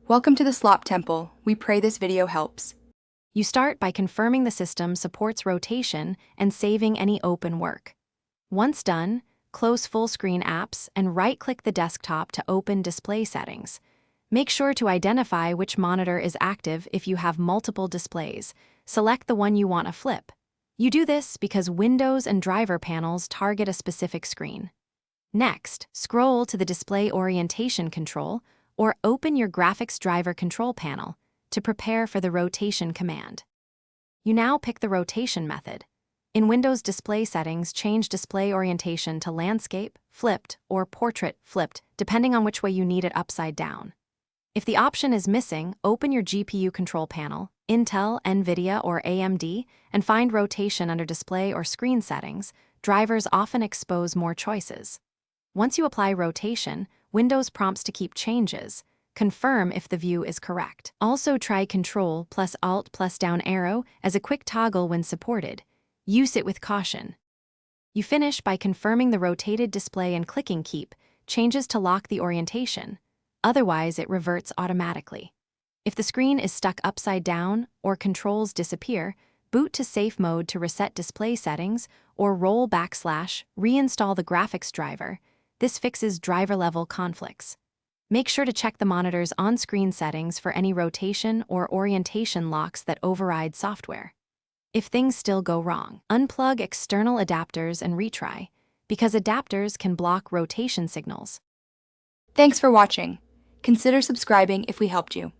Welcome to the Slop Temple. We pray this video helps. You start by confirming the system supports rotation and saving any open work. Once done, close full-screen apps and right-click the desktop to open display settings. Make sure to identify which monitor is active if you have multiple displays. Select the one you want to flip. You do this because Windows and driver panels target a specific screen. Next, scroll to the Display Orientation control or open your graphics driver control panel to prepare for the rotation command. You now pick the rotation method. In Windows display settings, change display orientation to landscape, flipped, or portrait flipped, depending on which way you need it upside down. If the option is missing, open your GPU control panel, Intel, NVIDIA, or AMD, and find rotation under display or screen settings. Drivers often expose more choices. Once you apply rotation, Windows prompts to keep changes. Confirm if the view is correct. Also try Control plus Alt plus down arrow as a quick toggle when supported. Use it with caution. You finish by confirming the rotated display and clicking Keep changes to lock the orientation. Otherwise, it reverts automatically. If the screen is stuck upside down or controls disappear, boot to safe mode to reset display settings or roll / reinstall the graphics driver. This fixes driver-level conflicts. Make sure to check the monitor's on-screen settings for any rotation or orientation locks that override software. If things still go wrong, unplug external adapters and retry, because adapters can block rotation signals. Thanks for watching. Consider subscribing if we helped you.